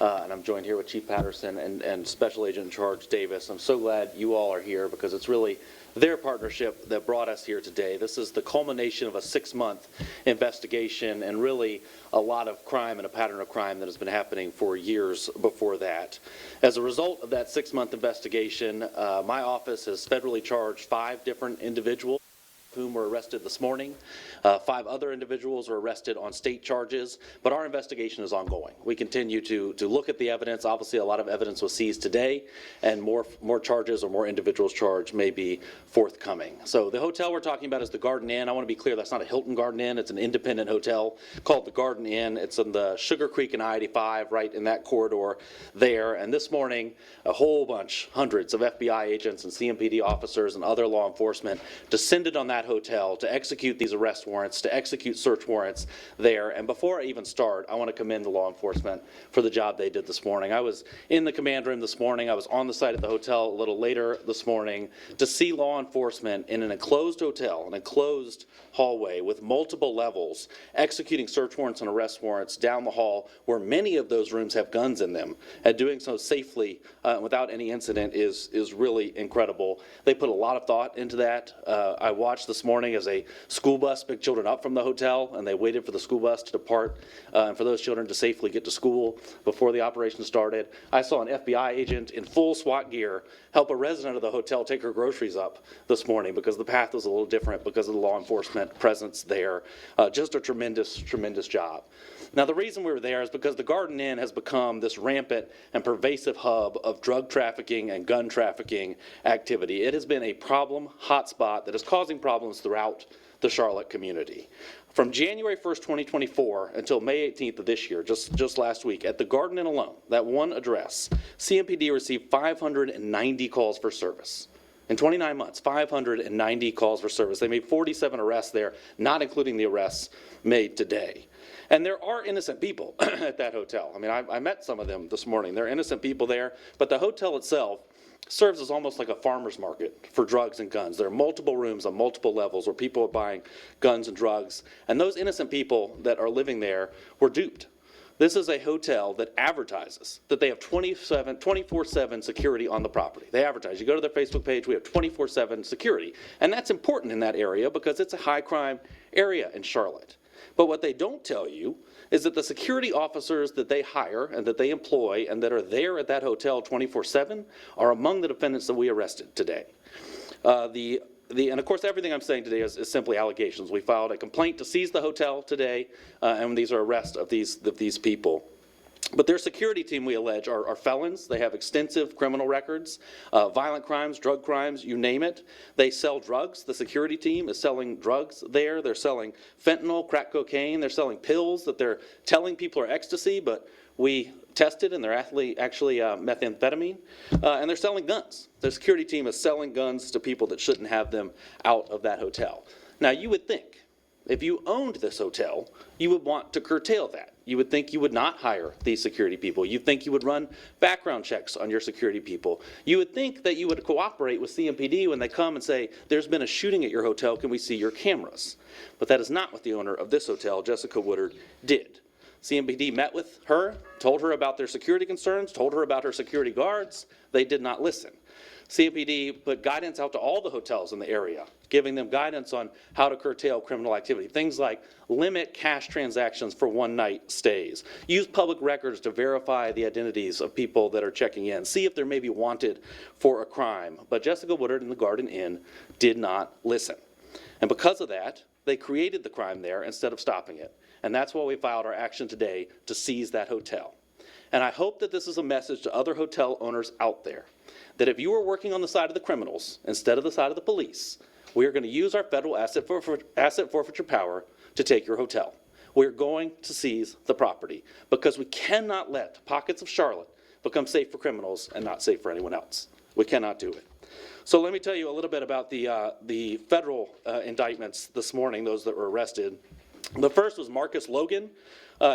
and I'm joined here with Chief Patterson and Special Agent in Charge Davis. I'm so glad you all are here because it's really their partnership that brought us here today. This is the culmination of a 6-month investigation and really a lot of crime and a pattern of crime that has been happening for years before that. As a result of that 6-month investigation, my office has federally charged 5 different individuals whom were arrested this morning. 5 other individuals were arrested on state charges, but our investigation is ongoing. We continue to look at the evidence. Obviously, a lot of evidence was seized today, and more charges or more individuals charged may be forthcoming. So the hotel we're talking about is the Garden Inn. I want to be clear, that's not a Hilton Garden Inn. It's an independent hotel called the Garden Inn. It's in the Sugar Creek and I-85, right in that corridor there. And this morning, a whole bunch, hundreds of FBI agents and CMPD officers and other law enforcement descended on that hotel to execute these arrest warrants, to execute search warrants there. And before I even start, I want to commend the law enforcement for the job they did this morning. I was in the command room this morning. I was on the site at the hotel a little later this morning to see law enforcement in an enclosed hotel, an enclosed hallway with multiple levels, executing search warrants and arrest warrants down the hall where many of those rooms have guns in them, and doing so safely without any incident is really incredible. They put a lot of thought into that. I watched this morning as a school bus picked children up from the hotel, and they waited for the school bus to depart and for those children to safely get to school before the operation started. I saw an FBI agent in full SWAT gear help a resident of the hotel take her groceries up this morning because the path was a little different because of the law enforcement presence there. Just a tremendous job. Now, the reason we were there is because the Garden Inn has become this rampant and pervasive hub of drug trafficking and gun trafficking activity. It has been a problem hotspot that is causing problems throughout the Charlotte community. From January 1st, 2024 until May 18th of this year, just last week, at the Garden Inn alone, that one address, CMPD received 590 calls for service. In 29 months, 590 calls for service. They made 47 arrests there, not including the arrests made today. And there are innocent people at that hotel. I mean, I met some of them this morning. There are innocent people there, but the hotel itself serves as almost like a farmer's market for drugs and guns. There are multiple rooms on multiple levels where people are buying guns and drugs, and those innocent people that are living there were duped. This is a hotel that advertises that they have 24/7 security on the property. They advertise. You go to their Facebook page, we have 24/7 security. And that's important in that area because it's a high crime area in Charlotte. But what they don't tell you is that the security officers that they hire and that they employ and that are there at that hotel 24/7 are among the defendants that we arrested today. And of course, everything I'm saying today is simply allegations. We filed a complaint to seize the hotel today, and these are arrests of these people. But their security team, we allege, are felons. They have extensive criminal records, violent crimes, drug crimes, you name it. They sell drugs. The security team is selling drugs there. They're selling fentanyl, crack cocaine. They're selling pills that they're telling people are ecstasy, but we tested and they're actually methamphetamine. And they're selling guns. The security team is selling guns to people that shouldn't have them out of that hotel. Now, you would think, if you owned this hotel, you would want to curtail that. You would think you would not hire these security people. You'd think you would run background checks on your security people. You would think that you would cooperate with CMPD when they come and say, there's been a shooting at your hotel, can we see your cameras? But that is not what the owner of this hotel, Jessica Woodard, did. CMPD met with her, told her about their security concerns, told her about her security guards. They did not listen. CMPD put guidance out to all the hotels in the area, giving them guidance on how to curtail criminal activity. Things like limit cash transactions for one-night stays. Use public records to verify the identities of people that are checking in. See if they're maybe wanted for a crime. But Jessica Woodard and the Garden Inn did not listen. And because of that, they created the crime there instead of stopping it. And that's why we filed our action today to seize that hotel. And I hope that this is a message to other hotel owners out there, that if you are working on the side of the criminals instead of the side of the police, we are going to use our federal asset forfeiture power to take your hotel. We're going to seize the property because we cannot let pockets of Charlotte become safe for criminals and not safe for anyone else. We cannot do it. So let me tell you a little bit about the federal indictments this morning, those that were arrested. The first was Marcus Logan.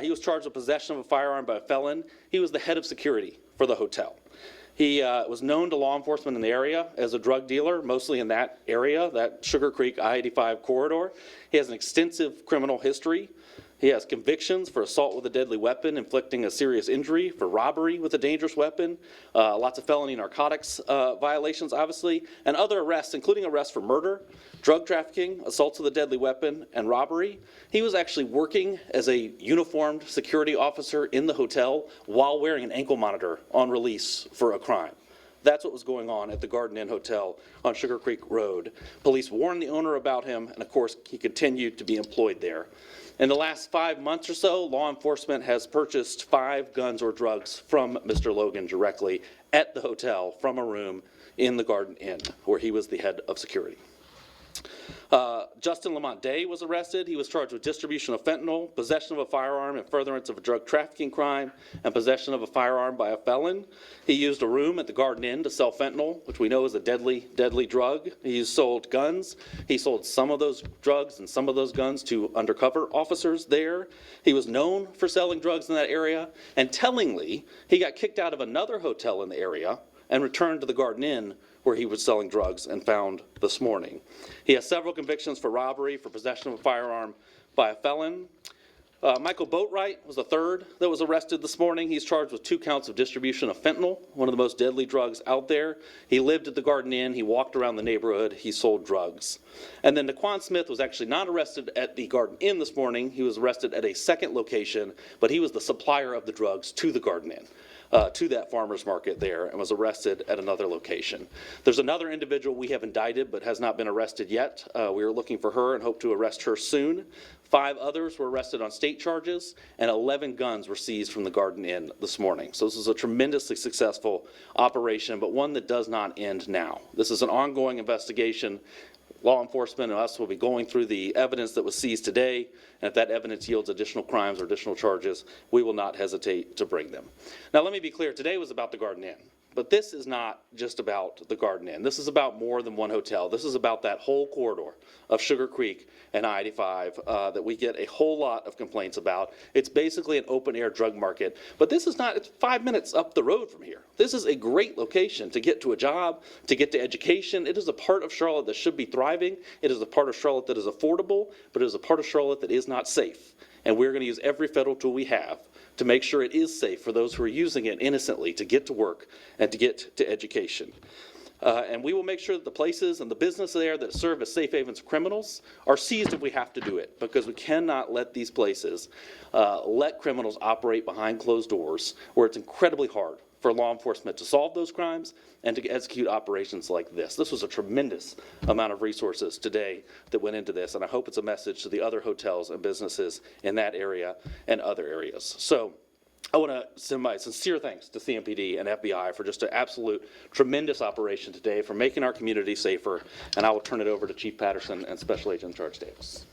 He was charged with possession of a firearm by a felon. He was the head of security for the hotel. He was known to law enforcement in the area as a drug dealer, mostly in that area, that Sugar Creek I-85 corridor. He has an extensive criminal history. He has convictions for assault with a deadly weapon, inflicting a serious injury, for robbery with a dangerous weapon, lots of felony narcotics violations, obviously, and other arrests, including arrests for murder, drug trafficking, assaults with a deadly weapon, and robbery. He was actually working as a uniformed security officer in the hotel while wearing an ankle monitor on release for a crime. That's what was going on at the Garden Inn Hotel on Sugar Creek Road. Police warned the owner about him, and of course, he continued to be employed there. In the last 5 months or so, law enforcement has purchased 5 guns or drugs from Mr. Logan directly at the hotel from a room in the Garden Inn, where he was the head of security. Justin Lamont Day was arrested. He was charged with distribution of fentanyl, possession of a firearm and furtherance of a drug trafficking crime, and possession of a firearm by a felon. He used a room at the Garden Inn to sell fentanyl, which we know is a deadly, deadly drug. He sold guns. He sold some of those drugs and some of those guns to undercover officers there. He was known for selling drugs in that area, and tellingly, he got kicked out of another hotel in the area and returned to the Garden Inn, where he was selling drugs and found this morning. He has several convictions for robbery, for possession of a firearm by a felon. Michael Boatwright was the third that was arrested this morning. He's charged with 2 counts of distribution of fentanyl, one of the most deadly drugs out there. He lived at the Garden Inn. He walked around the neighborhood. He sold drugs. And then Naquan Smith was actually not arrested at the Garden Inn this morning. He was arrested at a second location, but he was the supplier of the drugs to the Garden Inn. To that farmer's market there, and was arrested at another location. There's another individual we have indicted but has not been arrested yet. We are looking for her and hope to arrest her soon. 5 others were arrested on state charges, and 11 guns were seized from the Garden Inn this morning. So this is a tremendously successful operation, but one that does not end now. This is an ongoing investigation. Law enforcement and us will be going through the evidence that was seized today, and if that evidence yields additional crimes or additional charges, we will not hesitate to bring them. Now, let me be clear. Today was about the Garden Inn, but this is not just about the Garden Inn. This is about more than one hotel. This is about that whole corridor of Sugar Creek and I-85 that we get a whole lot of complaints about. It's basically an open-air drug market, but this is not, it's 5 minutes up the road from here. This is a great location to get to a job, to get to education. It is a part of Charlotte that should be thriving. It is a part of Charlotte that is affordable, but it is a part of Charlotte that is not safe. And we're going to use every federal tool we have to make sure it is safe for those who are using it innocently to get to work and to get to education. And we will make sure that the places and the business there that serve as safe havens for criminals are seized if we have to do it, because we cannot let these places let criminals operate behind closed doors where it's incredibly hard for law enforcement to solve those crimes and to execute operations like this. This was a tremendous amount of resources today that went into this, and I hope it's a message to the other hotels and businesses in that area and other areas. So I want to send my sincere thanks to CMPD and FBI for just an absolute tremendous operation today, for making our community safer, and I will turn it over to Chief Patterson and Special Agent in Charge Davis.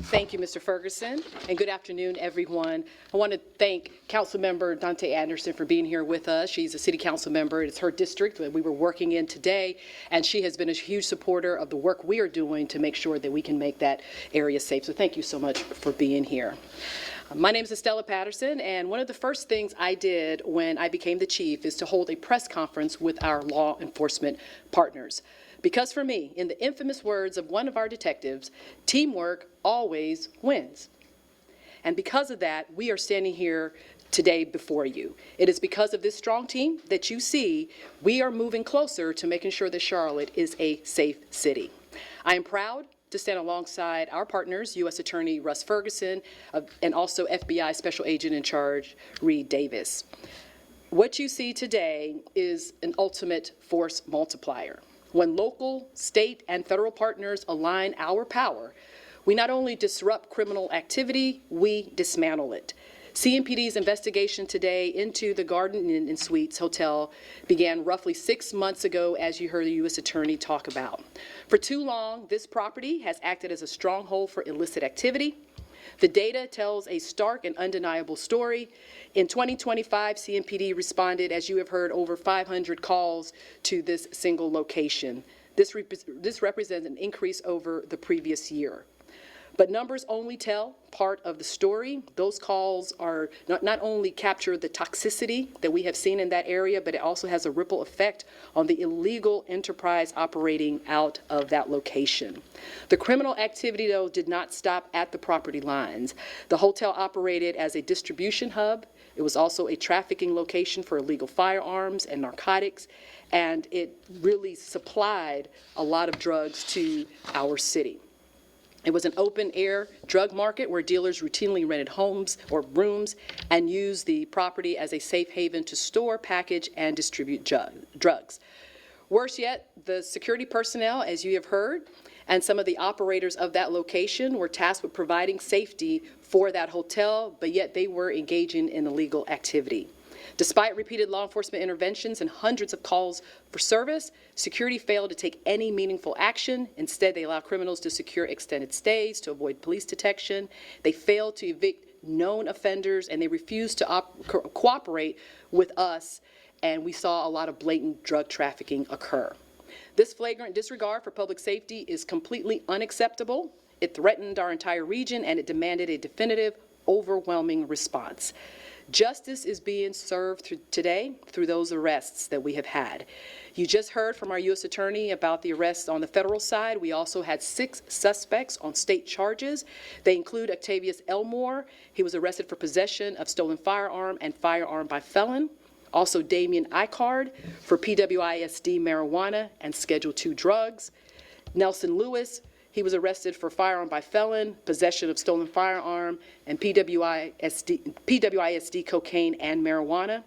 Thank you, Mr. Ferguson, and good afternoon, everyone. I want to thank Councilmember Dante Anderson for being here with us. She's a city council member. It's her district that we were working in today, and she has been a huge supporter of the work we are doing to make sure that we can make that area safe. So thank you so much for being here. My name is Estella Patterson, and one of the first things I did when I became the chief is to hold a press conference with our law enforcement partners. Because for me, in the infamous words of one of our detectives, teamwork always wins. And because of that, we are standing here today before you. It is because of this strong team that you see we are moving closer to making sure that Charlotte is a safe city. I am proud to stand alongside our partners, U.S. Attorney Russ Ferguson, and also FBI Special Agent in Charge Reed Davis. What you see today is an ultimate force multiplier. When local, state, and federal partners align our power, we not only disrupt criminal activity, we dismantle it. CMPD's investigation today into the Garden Inn and Suites Hotel began roughly 6 months ago, as you heard the U.S. Attorney talk about. For too long, this property has acted as a stronghold for illicit activity. The data tells a stark and undeniable story. In 2025, CMPD responded, as you have heard, over 500 calls to this single location. This represents an increase over the previous year. But numbers only tell part of the story. Those calls are not only capture the toxicity that we have seen in that area, but it also has a ripple effect on the illegal enterprise operating out of that location. The criminal activity, though, did not stop at the property lines. The hotel operated as a distribution hub. It was also a trafficking location for illegal firearms and narcotics, and it really supplied a lot of drugs to our city. It was an open-air drug market where dealers routinely rented homes or rooms and used the property as a safe haven to store, package, and distribute drugs. Worse yet, the security personnel, as you have heard, and some of the operators of that location were tasked with providing safety for that hotel, but yet they were engaging in illegal activity. Despite repeated law enforcement interventions and hundreds of calls for service, security failed to take any meaningful action. Instead, they allowed criminals to secure extended stays to avoid police detection. They failed to evict known offenders, and they refused to cooperate with us, and we saw a lot of blatant drug trafficking occur. This flagrant disregard for public safety is completely unacceptable. It threatened our entire region, and it demanded a definitive, overwhelming response. Justice is being served today through those arrests that we have had. You just heard from our U.S. Attorney about the arrests on the federal side. We also had 6 suspects on state charges. They include Octavius Elmore. He was arrested for possession of stolen firearm and firearm by felon. Also Damian Icard for PWISD marijuana and Schedule II drugs. Nelson Lewis, he was arrested for firearm by felon, possession of stolen firearm, and PWISD cocaine and marijuana.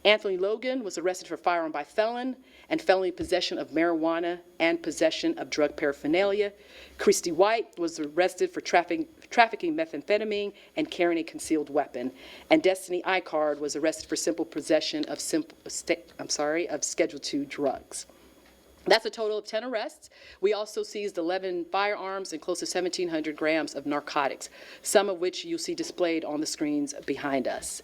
Anthony Logan was arrested for firearm by felon and felony possession of marijuana and possession of drug paraphernalia. Christy White was arrested for trafficking methamphetamine and carrying a concealed weapon. And Destiny Icard was arrested for simple possession of Schedule II drugs. That's a total of 10 arrests. We also seized 11 firearms and close to 1,700 grams of narcotics, some of which you'll see displayed on the screens behind us.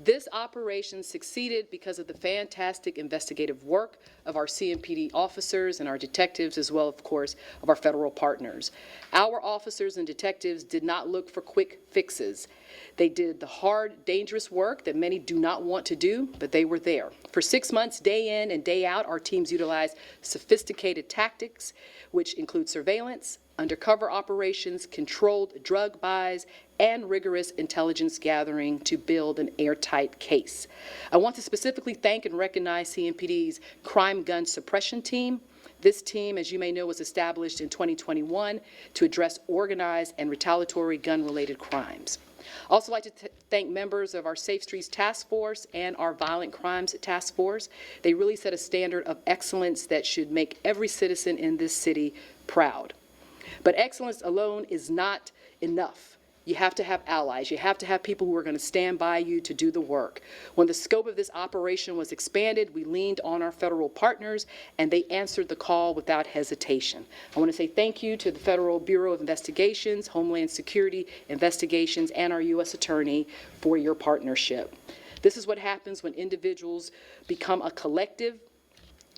This operation succeeded because of the fantastic investigative work of our CMPD officers and our detectives, as well, of course, of our federal partners. Our officers and detectives did not look for quick fixes. They did the hard, dangerous work that many do not want to do, but they were there. For 6 months, day in and day out, our teams utilized sophisticated tactics, which include surveillance, undercover operations, controlled drug buys, and rigorous intelligence gathering to build an airtight case. I want to specifically thank and recognize CMPD's Crime Gun Suppression Team. This team, as you may know, was established in 2021 to address organized and retaliatory gun-related crimes. I also like to thank members of our Safe Streets Task Force and our Violent Crimes Task Force. They really set a standard of excellence that should make every citizen in this city proud. But excellence alone is not enough. You have to have allies. You have to have people who are going to stand by you to do the work. When the scope of this operation was expanded, we leaned on our federal partners, and they answered the call without hesitation. I want to say thank you to the Federal Bureau of Investigations, Homeland Security Investigations, and our U.S. Attorney for your partnership. This is what happens when individuals become a collective,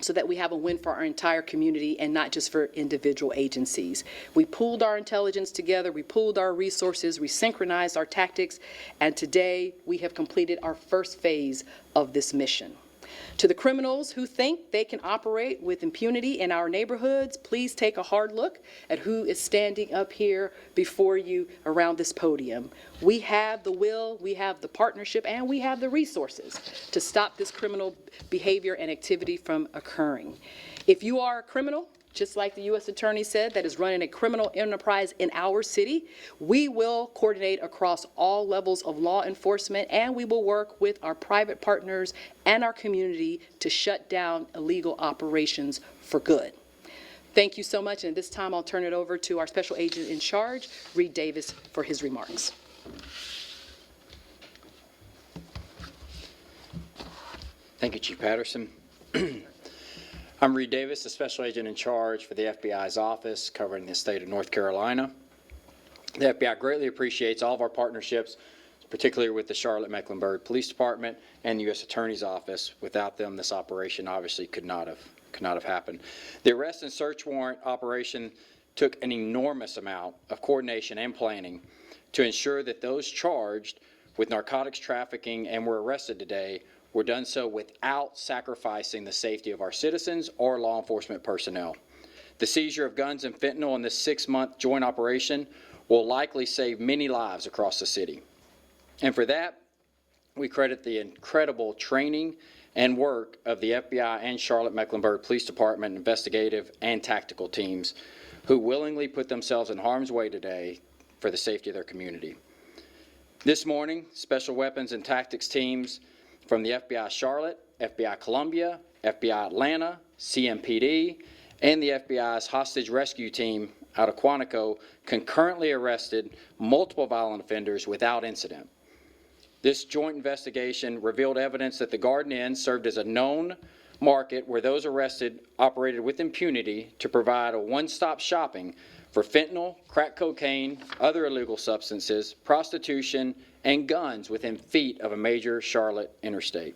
so that we have a win for our entire community and not just for individual agencies. We pooled our intelligence together, we pooled our resources, we synchronized our tactics, and today we have completed our first phase of this mission. To the criminals who think they can operate with impunity in our neighborhoods, please take a hard look at who is standing up here before you around this podium. We have the will, we have the partnership, and we have the resources to stop this criminal behavior and activity from occurring. If you are a criminal, just like the U.S. Attorney said, that is running a criminal enterprise in our city, we will coordinate across all levels of law enforcement, and we will work with our private partners and our community to shut down illegal operations for good. Thank you so much, and at this time I'll turn it over to our Special Agent in Charge, Reed Davis, for his remarks. Thank you, Chief Patterson. I'm Reed Davis, the Special Agent in Charge for the FBI's office covering the state of North Carolina. The FBI greatly appreciates all of our partnerships, particularly with the Charlotte-Mecklenburg Police Department and the U.S. Attorney's Office. Without them, this operation obviously could not have happened. The arrest and search warrant operation took an enormous amount of coordination and planning to ensure that those charged with narcotics trafficking and were arrested today were done so without sacrificing the safety of our citizens or law enforcement personnel. The seizure of guns and fentanyl in this 6-month joint operation will likely save many lives across the city. And for that, we credit the incredible training and work of the FBI and Charlotte-Mecklenburg Police Department investigative and tactical teams who willingly put themselves in harm's way today for the safety of their community. This morning, Special Weapons and Tactics teams from the FBI Charlotte, FBI Columbia, FBI Atlanta, CMPD, and the FBI's hostage rescue team out of Quantico concurrently arrested multiple violent offenders without incident. This joint investigation revealed evidence that the Garden Inn served as a known market where those arrested operated with impunity to provide a one-stop shopping for fentanyl, crack cocaine, other illegal substances, prostitution, and guns within feet of a major Charlotte interstate.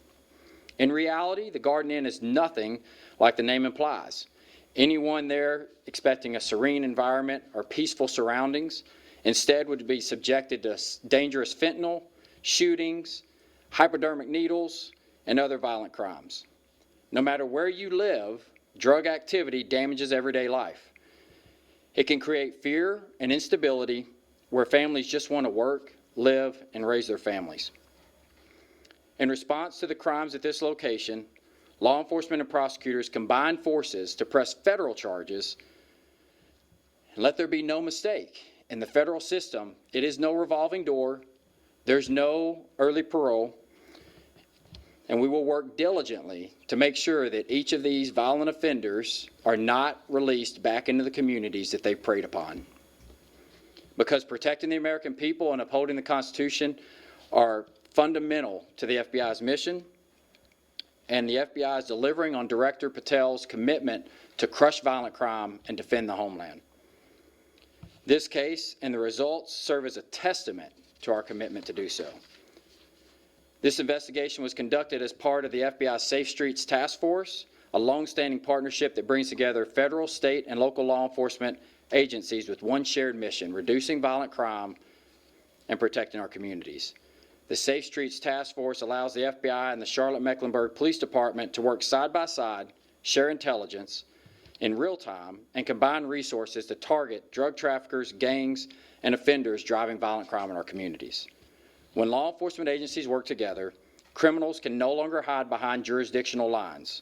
In reality, the Garden Inn is nothing like the name implies. Anyone there expecting a serene environment or peaceful surroundings instead would be subjected to dangerous fentanyl, shootings, hypodermic needles, and other violent crimes. No matter where you live, drug activity damages everyday life. It can create fear and instability where families just want to work, live, and raise their families. In response to the crimes at this location, law enforcement and prosecutors combined forces to press federal charges. And let there be no mistake, in the federal system, it is no revolving door, there's no early parole, and we will work diligently to make sure that each of these violent offenders are not released back into the communities that they preyed upon. Because protecting the American people and upholding the Constitution are fundamental to the FBI's mission, and the FBI is delivering on Director Patel's commitment to crush violent crime and defend the homeland. This case and the results serve as a testament to our commitment to do so. This investigation was conducted as part of the FBI's Safe Streets Task Force, a long-standing partnership that brings together federal, state, and local law enforcement agencies with one shared mission: reducing violent crime and protecting our communities. The Safe Streets Task Force allows the FBI and the Charlotte-Mecklenburg Police Department to work side by side, share intelligence in real time, and combine resources to target drug traffickers, gangs, and offenders driving violent crime in our communities. When law enforcement agencies work together, criminals can no longer hide behind jurisdictional lines.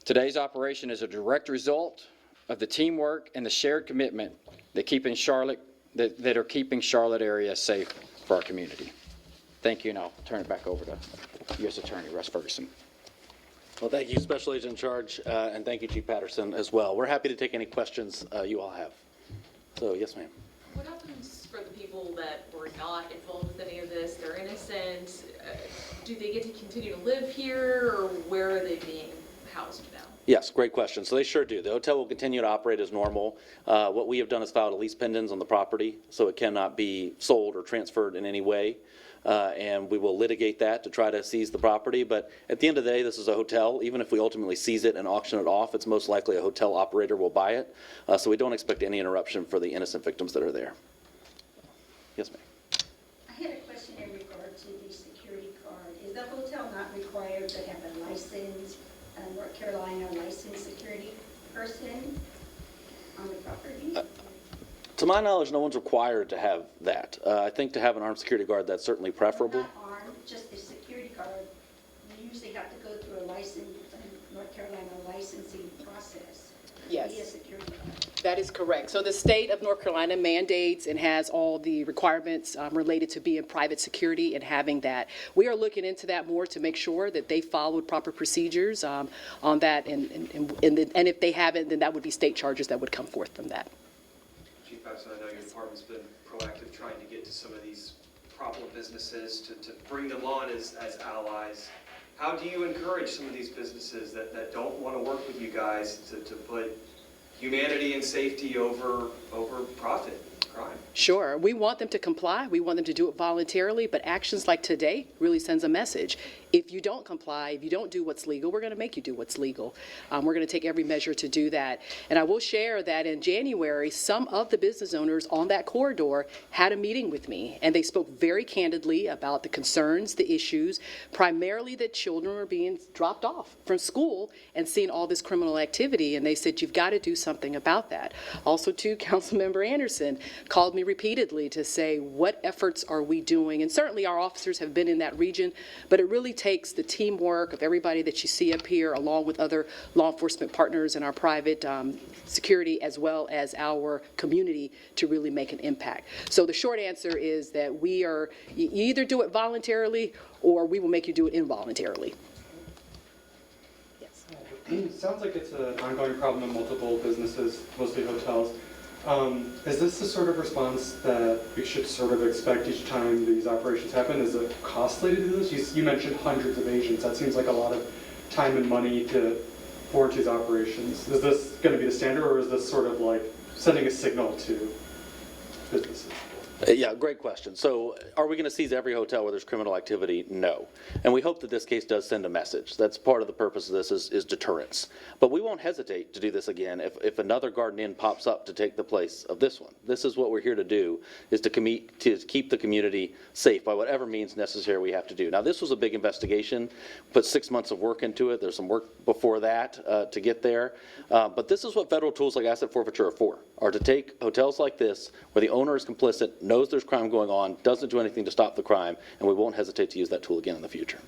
Today's operation is a direct result of the teamwork and the shared commitment that are keeping Charlotte area safe for our community. Thank you, and I'll turn it back over to U.S. Attorney Russ Ferguson. Well, thank you, Special Agent in Charge, and thank you, Chief Patterson, as well. We're happy to take any questions you all have. So, yes, ma'am. What happens for the people that were not involved with any of this? They're innocent. Do they get to continue to live here, or where are they being housed now? Yes, great question. So they sure do. The hotel will continue to operate as normal. What we have done is filed a lease pendens on the property, so it cannot be sold or transferred in any way. And we will litigate that to try to seize the property. But at the end of the day, this is a hotel. Even if we ultimately seize it and auction it off, it's most likely a hotel operator will buy it. So we don't expect any interruption for the innocent victims that are there. Yes, ma'am. I had a question in regard to the security card. Is the hotel not required to have a licensed, North Carolina licensed security person on the property? To my knowledge, no one's required to have that. I think to have an armed security guard, that's certainly preferable. Not armed, just the security guard. You usually have to go through a North Carolina licensing process. Yes. To be a security guard. That is correct. So the state of North Carolina mandates and has all the requirements related to being private security and having that. We are looking into that more to make sure that they followed proper procedures on that. And if they haven't, then that would be state charges that would come forth from that. Chief Patterson, I know your department's been proactive trying to get to some of these problem businesses to bring them on as allies. How do you encourage some of these businesses that don't want to work with you guys to put humanity and safety over profit? crime? Sure. We want them to comply. We want them to do it voluntarily, but actions like today really sends a message. If you don't comply, if you don't do what's legal, we're going to make you do what's legal. We're going to take every measure to do that. And I will share that in January, some of the business owners on that corridor had a meeting with me, and they spoke very candidly about the concerns, the issues, primarily that children were being dropped off from school and seeing all this criminal activity, and they said, you've got to do something about that. Also, too, Councilmember Anderson called me repeatedly to say, what efforts are we doing? And certainly our officers have been in that region, but it really takes the teamwork of everybody that you see up here, along with other law enforcement partners in our private security, as well as our community, to really make an impact. So the short answer is that you either do it voluntarily or we will make you do it involuntarily. Yes. It sounds like it's an ongoing problem in multiple businesses, mostly hotels. Is this the sort of response that we should sort of expect each time these operations happen? Is it costly to do this? You mentioned hundreds of agents. That seems like a lot of time and money to forge these operations. Is this going to be the standard, or is this sort of like sending a signal to businesses? Yeah, great question. So are we going to seize every hotel where there's criminal activity? No. And we hope that this case does send a message. That's part of the purpose of this is deterrence. But we won't hesitate to do this again if another Garden Inn pops up to take the place of this one. This is what we're here to do, is to keep the community safe by whatever means necessary we have to do. Now, this was a big investigation, put 6 months of work into it. There's some work before that to get there. But this is what federal tools like asset forfeiture are to take hotels like this, where the owner is complicit, knows there's crime going on, doesn't do anything to stop the crime, and we won't hesitate to use that tool again in the future.